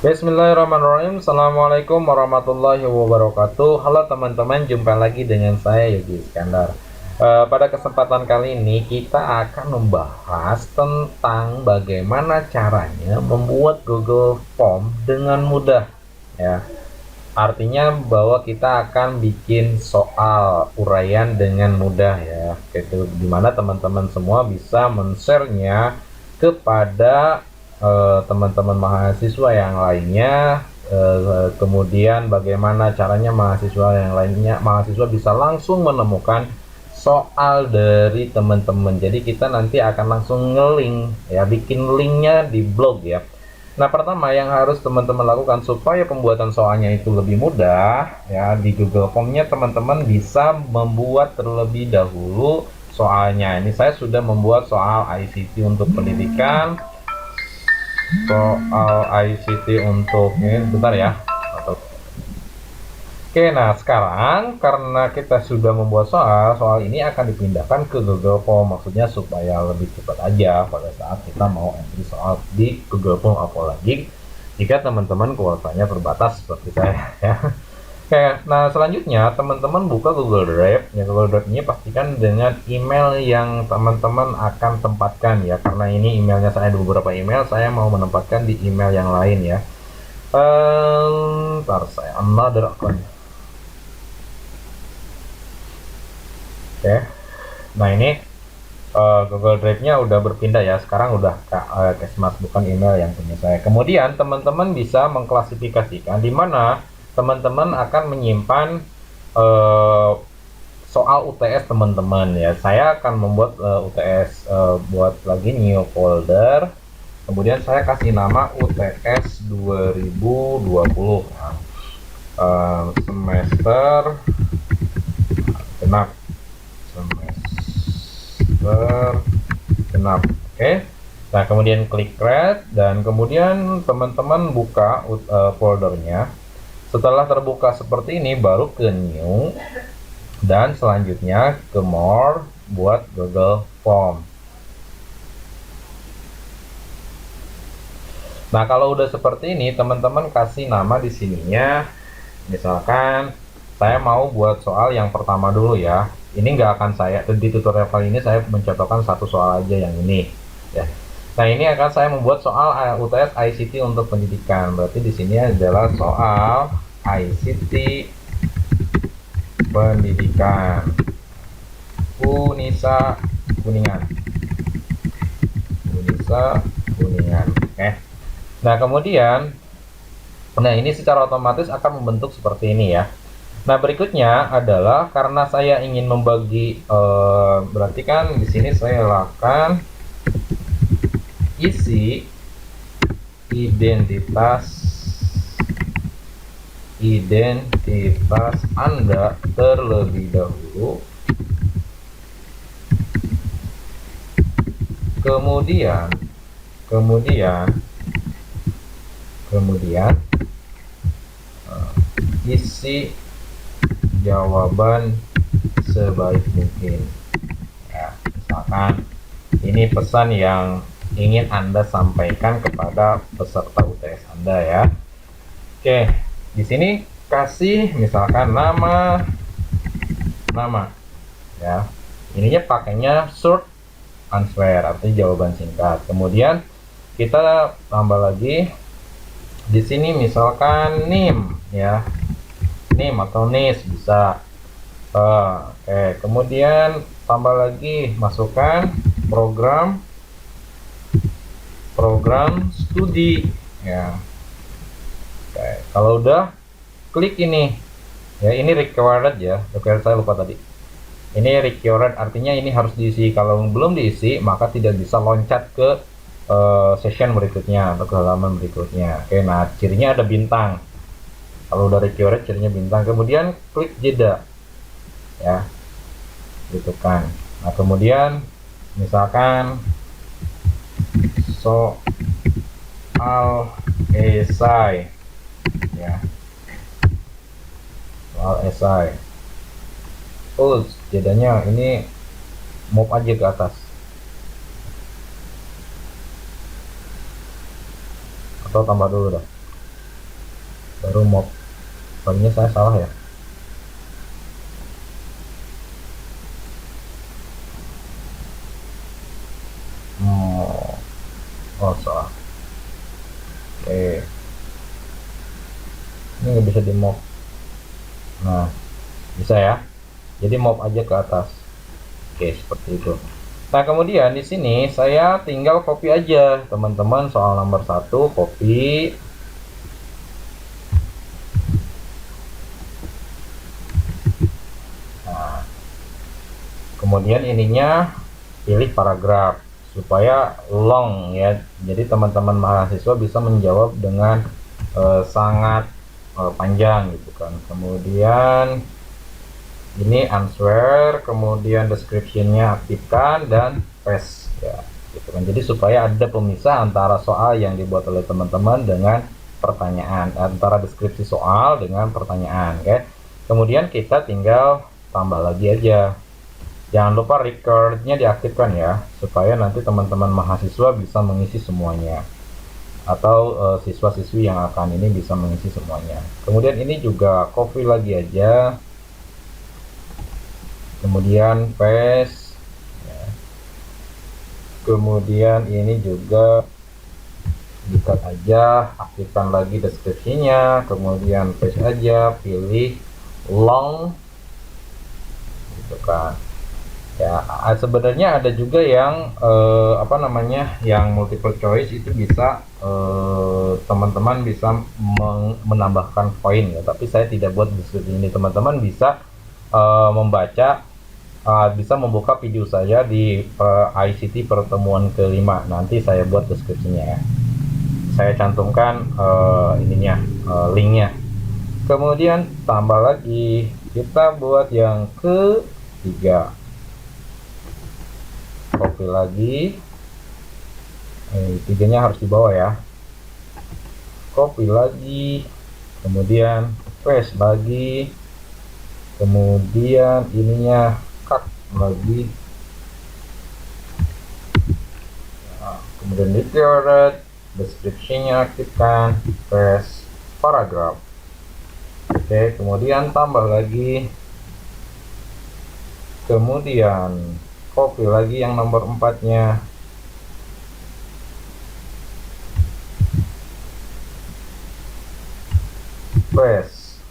Bismillahirrahmanirrahim. Assalamualaikum warahmatullahi wabarakatuh. Halo teman-teman, jumpa lagi dengan saya Yogi Iskandar. Pada kesempatan kali ini kita akan membahas tentang bagaimana caranya membuat Google Form dengan mudah. Ya, artinya bahwa kita akan bikin soal uraian dengan mudah ya. Itu dimana teman-teman semua bisa men-share-nya kepada teman-teman mahasiswa yang lainnya. Kemudian bagaimana caranya mahasiswa bisa langsung menemukan soal dari teman-teman. Jadi kita nanti akan langsung nge-link ya, bikin linknya di blog ya. Nah, pertama yang harus teman-teman lakukan supaya pembuatan soalnya itu lebih mudah ya, di Google Form-nya teman-teman bisa membuat terlebih dahulu soalnya. Ini saya sudah membuat soal ICT untuk pendidikan, soal ICT untuk ini bentar ya. Oke, nah sekarang karena kita sudah membuat soal ini akan dipindahkan ke Google Form, maksudnya supaya lebih cepat aja pada saat kita mau entry soal di Google Form, apalagi jika teman-teman kuotanya terbatas seperti saya ya. Oke, nah selanjutnya teman-teman buka Google Drive. Ya, Google Drive ini pastikan dengan email yang teman-teman akan tempatkan ya, karena ini emailnya saya ada beberapa email, saya mau menempatkan di email yang lain ya. Ntar saya another account. Oke, nah ini Google Drive-nya udah berpindah ya, sekarang udah ke Smart, bukan email yang punya saya. Kemudian teman-teman bisa mengklasifikasikan di mana teman-teman akan menyimpan soal UTS teman-teman ya. Saya akan membuat UTS, buat lagi new folder, kemudian saya kasih nama UTS 2020 semester genap, oke. Nah kemudian klik create dan kemudian teman-teman buka foldernya. Setelah terbuka seperti ini baru ke new dan selanjutnya ke more buat Google Form. Nah kalau udah seperti ini teman-teman kasih nama di sininya, misalkan saya mau buat soal yang pertama dulu ya. Ini nggak akan saya di tutorial kali ini saya mencontohkan satu soal aja yang ini ya. Nah ini akan saya membuat soal UTS ICT untuk pendidikan, berarti di sini adalah soal ICT pendidikan Unisa Kuningan. Oke. Nah kemudian, nah ini secara otomatis akan membentuk seperti ini ya. Nah berikutnya adalah karena saya ingin membagi, berarti kan di sini saya lakukan isi identitas Anda terlebih dahulu, kemudian isi jawaban sebaik mungkin ya. Misalkan ini pesan yang ingin Anda sampaikan kepada peserta UTS Anda ya. Oke, di sini kasih misalkan nama ya. Ininya pakainya short answer, artinya jawaban singkat. Kemudian kita tambah lagi di sini misalkan name ya, name atau nis bisa. Oke, kemudian tambah lagi masukkan program studi ya. Oke, kalau udah klik ini ya, ini required ya, saya lupa tadi. Ini required artinya ini harus diisi. Kalau belum diisi maka tidak bisa loncat ke session berikutnya atau ke halaman berikutnya. Oke, nah cirinya ada bintang. Kalau udah required cirinya bintang. Kemudian klik jeda ya, gitu kan. Nah kemudian misalkan soal esai ya, soal esai. Jedanya ini move aja ke atas atau tambah dulu dah. baru mob. Palingnya saya salah ya. Oh salah. Oke, ini nggak bisa di mob. Nah, bisa ya, jadi mob aja ke atas. Oke, seperti itu. Nah, kemudian di sini saya tinggal copy aja, teman-teman. Soal nomor 1 copy. Nah, kemudian ininya pilih paragraf supaya long ya. Jadi teman-teman mahasiswa bisa menjawab dengan sangat panjang gitu kan. Kemudian ini answer, kemudian description-nya aktifkan dan paste ya gitu kan. Jadi supaya ada pemisah antara soal yang dibuat oleh teman-teman dengan pertanyaan, antara deskripsi soal dengan pertanyaan, oke. Kemudian kita tinggal tambah lagi aja. Jangan lupa record-nya diaktifkan ya, supaya nanti teman-teman mahasiswa bisa mengisi semuanya, atau siswa-siswi yang akan ini bisa mengisi semuanya. Kemudian ini juga copy lagi aja, kemudian paste ya. Kemudian ini juga di-cut aja, aktifkan lagi deskripsinya, kemudian paste aja, pilih long gitu kan ya. Sebenarnya ada juga yang apa namanya, yang multiple choice itu bisa teman-teman bisa menambahkan poin ya, tapi saya tidak buat deskripsi ini. Teman-teman bisa membaca, bisa membuka video saya di ICT pertemuan kelima, nanti saya buat deskripsinya ya, saya cantumkan ininya, linknya. Kemudian tambah lagi, kita buat yang ketiga, copy lagi, tiganya harus di bawah ya, copy lagi, kemudian paste lagi, kemudian ininya cut lagi, nah, kemudian detailed, description-nya aktifkan, paste paragraph. Oke, kemudian tambah lagi, kemudian copy lagi yang nomor 4-nya, paste.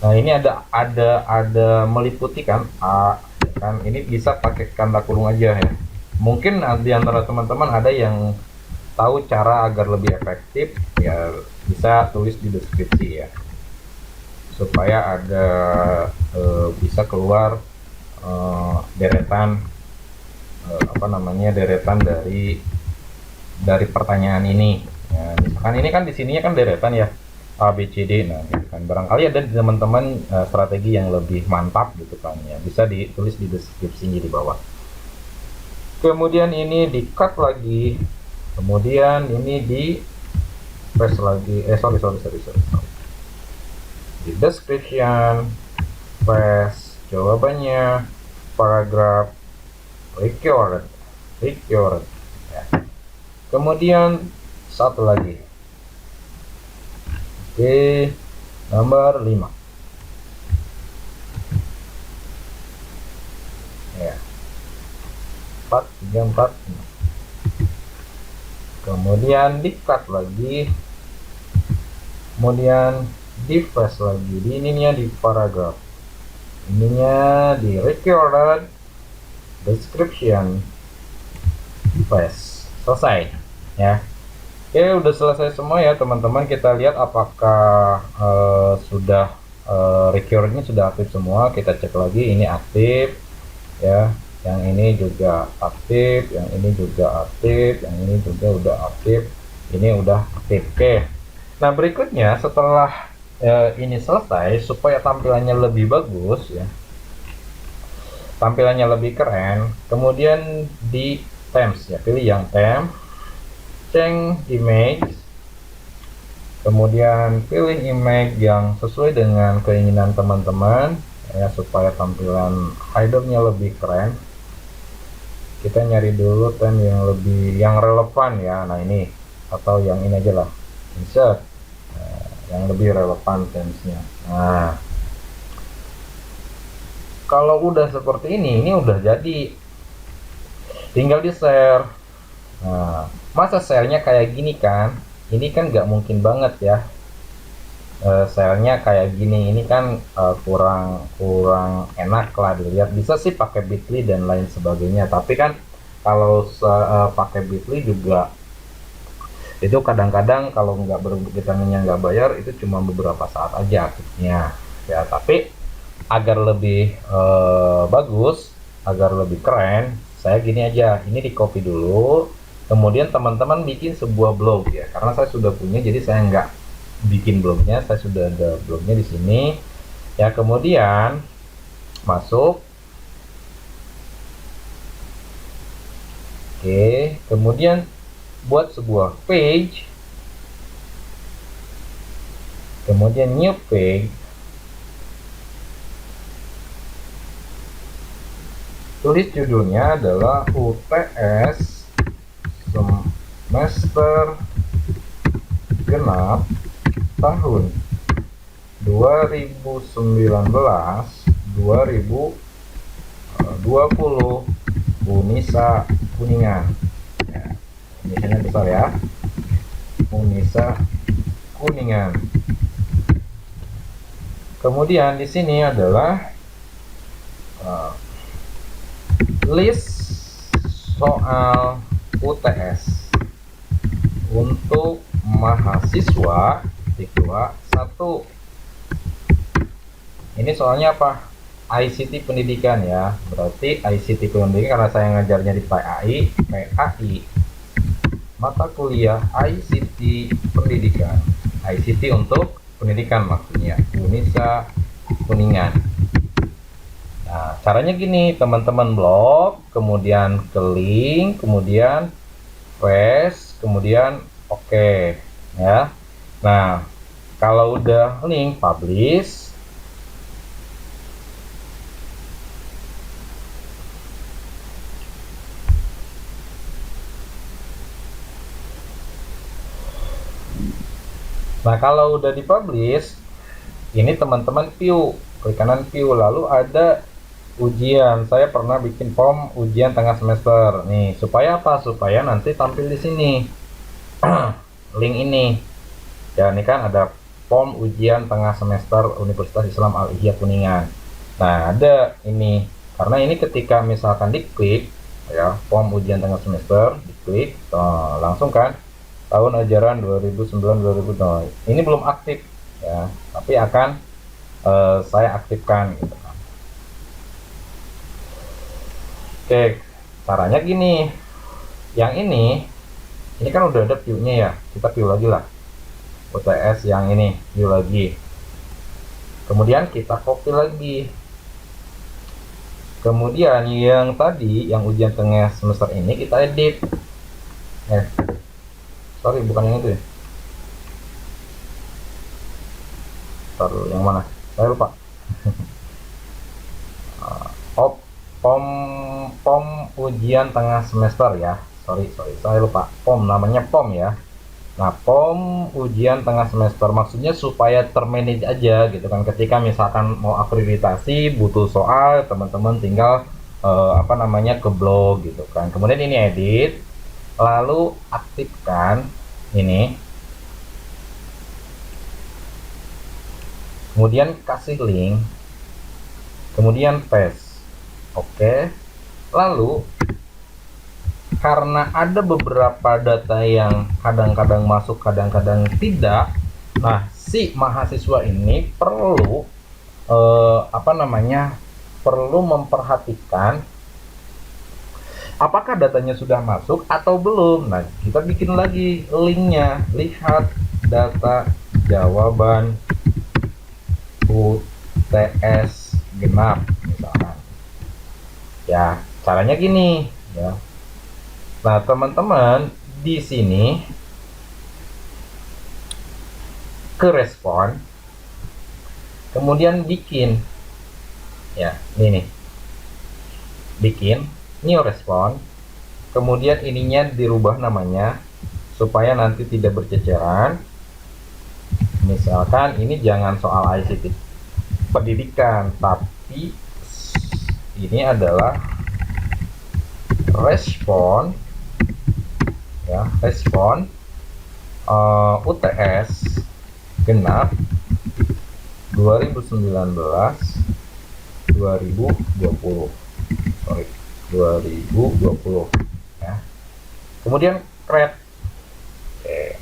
Nah, ini ada meliputi kan A kan, ini bisa pakai tanda kurung aja ya. Mungkin di antara teman-teman ada yang tahu cara agar lebih efektif ya, bisa tulis di deskripsi ya, supaya ada bisa keluar deretan apa namanya, deretan dari pertanyaan ini ya. Misalkan ini kan di sininya kan deretan ya, A B C D. Nah gitu kan, barangkali ada di teman-teman strategi yang lebih mantap gitu kan ya, bisa ditulis di deskripsinya di bawah. Kemudian ini di cut lagi, kemudian ini di paste lagi, sorry, di description, paste jawabannya, paragraph, record ya. Kemudian satu lagi, oke, nomor 5 ya, 4 3 4 5. Kemudian di cut lagi, kemudian di paste lagi, di ininya di paragraph, ininya di recorded, description, paste, selesai ya. Oke, udah selesai semua ya teman-teman. Kita lihat apakah sudah recordnya sudah aktif semua. Kita cek lagi, ini aktif ya, yang ini juga aktif, yang ini juga aktif, yang ini juga udah aktif, ini udah aktif. Oke, nah berikutnya setelah ini selesai, supaya tampilannya lebih bagus ya, tampilannya lebih keren, kemudian di themes ya, pilih yang theme, change image, kemudian pilih image yang sesuai dengan keinginan teman-teman ya, supaya tampilan headernya lebih keren. Kita nyari dulu theme yang lebih, yang relevan ya. Nah ini, atau yang ini aja lah, insert. Nah, yang lebih relevan tense-nya. Nah, kalau udah seperti ini udah jadi, tinggal di share. Nah, masa share-nya kayak gini kan, ini kan nggak mungkin banget ya. Share-nya kayak gini, ini kan kurang enak lah dilihat. Bisa sih pakai Bitly dan lain sebagainya, tapi kan kalau pakai Bitly juga itu kadang-kadang kalau kita nggak bayar, itu cuma beberapa saat aja aktifnya ya. Tapi agar lebih bagus, agar lebih keren, saya gini aja, ini di copy dulu, kemudian teman-teman bikin sebuah blog ya, karena saya sudah punya, jadi saya nggak bikin blognya, saya sudah ada blognya di sini ya. Kemudian masuk, oke, kemudian buat sebuah page, kemudian new page, tulis judulnya adalah UTS semester genap tahun 2019-2020 Unisa Kuningan ya, Unisanya besar ya, Unisa Kuningan. Kemudian di sini adalah list soal UTS untuk mahasiswa siswa 1. Ini soalnya apa? ICT pendidikan ya, berarti ICT pendidikan karena saya ngajarnya di PAI, mata kuliah ICT pendidikan, ICT untuk pendidikan maksudnya, Unisa Kuningan. Nah, caranya gini teman-teman, blog, kemudian ke link, kemudian paste, kemudian oke ya. Nah, kalau udah link, publish. Nah, kalau udah dipublish, ini teman-teman view, klik kanan view, lalu ada ujian. Saya pernah bikin form ujian tengah semester. Nih, supaya apa? Supaya nanti tampil di sini. Link ini. Ya, ini kan ada form ujian tengah semester Universitas Islam Al-Ihya Kuningan. Nah, ada ini. Karena ini ketika misalkan diklik ya, form ujian tengah semester, diklik, langsung kan tahun ajaran 2009-2010. Ini belum aktif ya, tapi akan saya aktifkan gitu kan. Oke, caranya gini. Yang ini kan udah ada view-nya ya. Kita view lagi lah. UTS yang ini, view lagi. Kemudian kita copy lagi. Kemudian yang tadi, yang ujian tengah semester ini kita edit. Sorry, bukan yang itu ya. Taruh yang mana? Saya lupa. Pom ujian tengah semester ya. Sorry, saya lupa. Pom, namanya pom ya. Nah, pom ujian tengah semester maksudnya supaya termanage aja gitu kan. Ketika misalkan mau akreditasi butuh soal, teman-teman tinggal ke blog gitu kan. Kemudian ini edit, lalu aktifkan ini. Kemudian kasih link. Kemudian paste. Oke. Lalu karena ada beberapa data yang kadang-kadang masuk, kadang-kadang tidak. Nah, si mahasiswa ini perlu perlu memperhatikan apakah datanya sudah masuk atau belum. Nah, kita bikin lagi linknya. Lihat data jawaban UTS genap misalkan. Ya, caranya gini ya. Nah, teman-teman di sini ke respon, kemudian bikin ya, ini nih. Bikin new respon, kemudian ininya dirubah namanya supaya nanti tidak berceceran. Misalkan ini jangan soal ICT pendidikan, tapi ini adalah respon, ya, respon UTS genap 2019 2020, sorry, 2020 ya. Kemudian create. Oke.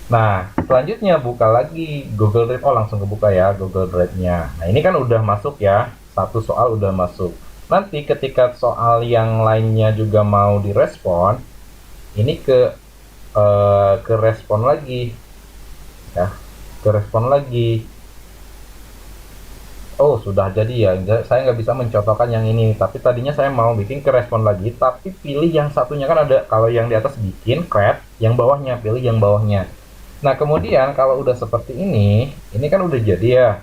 Nah, selanjutnya buka lagi Google Drive. Oh, langsung kebuka ya Google Drive-nya. Nah, ini kan udah masuk ya. Satu soal udah masuk. Nanti ketika soal yang lainnya juga mau direspon, ini ke respon lagi. Ya, ke respon lagi. Oh, sudah jadi ya. Saya nggak bisa mencontohkan yang ini. Tapi tadinya saya mau bikin ke respon lagi. Tapi pilih yang satunya, kan ada. Kalau yang di atas bikin create, yang bawahnya pilih yang bawahnya. Nah, kemudian kalau udah seperti ini kan udah jadi ya.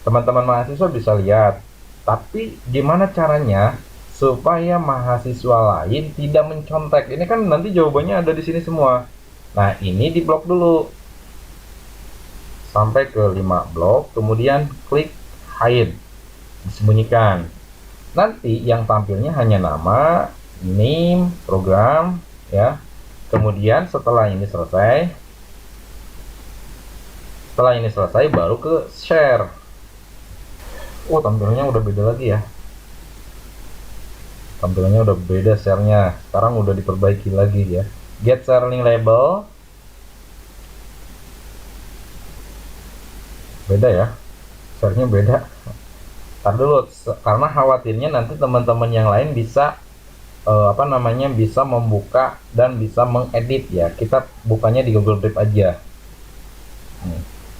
Teman-teman mahasiswa bisa lihat. Tapi gimana caranya supaya mahasiswa lain tidak mencontek? Ini kan nanti jawabannya ada di sini semua. Nah, ini diblok dulu. Sampai ke 5 blok, kemudian klik hide. Disembunyikan. Nanti yang tampilnya hanya nama, name, program, ya. Kemudian setelah ini selesai, baru ke share. Oh, tampilannya udah beda lagi ya. Tampilannya udah beda share-nya. Sekarang udah diperbaiki lagi ya. Get sharing label. Beda ya. Share-nya beda. Ntar dulu, karena khawatirnya nanti teman-teman yang lain bisa bisa membuka dan bisa mengedit ya. Kita bukanya di Google Drive aja.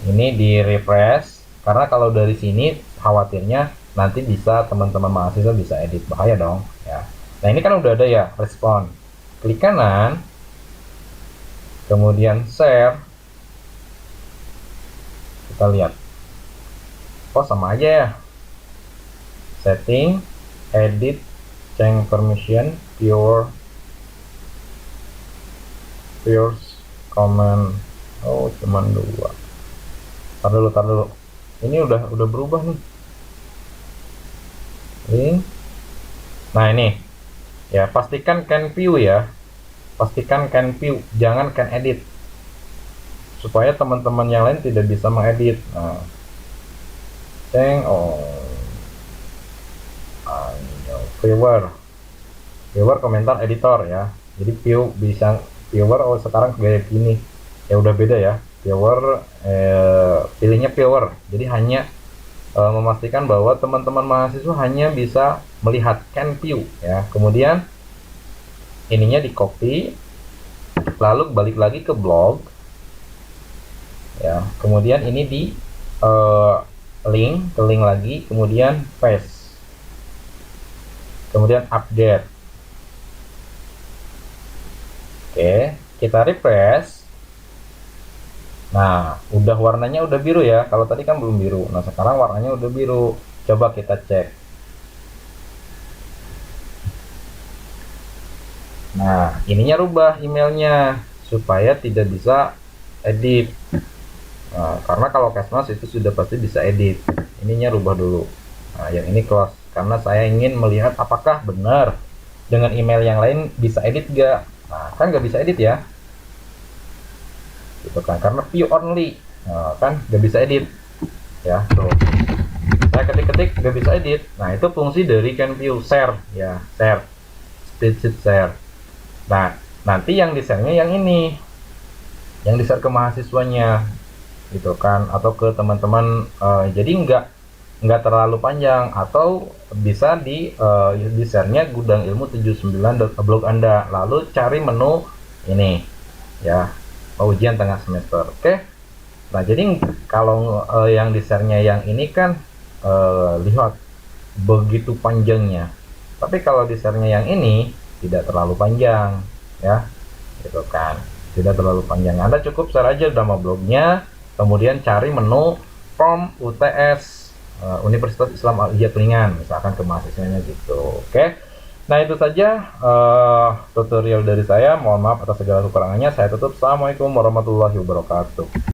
Ini di refresh, karena kalau dari sini khawatirnya nanti bisa teman-teman mahasiswa bisa edit, bahaya dong ya. Nah, ini kan udah ada ya respon. Klik kanan, kemudian share. Kita lihat, oh sama aja ya. Setting, edit, change permission, pure comment. Oh, cuman 2. Tar dulu. Ini udah berubah nih. Nah, ini. Ya, pastikan can view ya. Pastikan can view, jangan can edit. Supaya teman-teman yang lain tidak bisa mengedit. Nah. Viewer komentar editor ya. Jadi viewer sekarang kayak gini. Ya udah beda ya. Viewer pilihnya viewer, jadi hanya memastikan bahwa teman-teman mahasiswa hanya bisa melihat can view ya. Kemudian ininya di copy, lalu balik lagi ke blog ya. Kemudian ini di link lagi, kemudian paste, kemudian update. Oke, kita refresh. Nah, udah warnanya udah biru ya. Kalau tadi kan belum biru. Nah, sekarang warnanya udah biru. Coba kita cek. Nah, ininya rubah emailnya supaya tidak bisa edit. Nah, karena kalau Kesmas itu sudah pasti bisa edit. Ininya rubah dulu. Nah, yang ini close karena saya ingin melihat apakah benar dengan email yang lain bisa edit gak. Nah, kan nggak bisa edit ya. Gitu kan, karena view only. Nah, kan nggak bisa edit ya. Tuh, saya ketik nggak bisa edit. Nah, itu fungsi dari can view share ya, share, spreadsheet share. Nah, nanti yang di share-nya yang ini, yang di share ke mahasiswanya gitu kan, atau ke teman-teman. Jadi nggak terlalu panjang, atau bisa di share-nya Gudang Ilmu 79 blog Anda, lalu cari menu ini ya, ujian tengah semester. Oke. Nah, jadi kalau yang di share-nya yang ini kan lihat begitu panjangnya. Tapi kalau di share-nya yang ini tidak terlalu panjang ya. Gitu kan. Tidak terlalu panjang. Anda cukup share aja nama blognya, kemudian cari menu from UTS Universitas Islam Al-Hijaz Kuningan, misalkan ke mahasiswanya gitu. Oke. Nah, itu saja tutorial dari saya. Mohon maaf atas segala kekurangannya. Saya tutup. Assalamualaikum warahmatullahi wabarakatuh.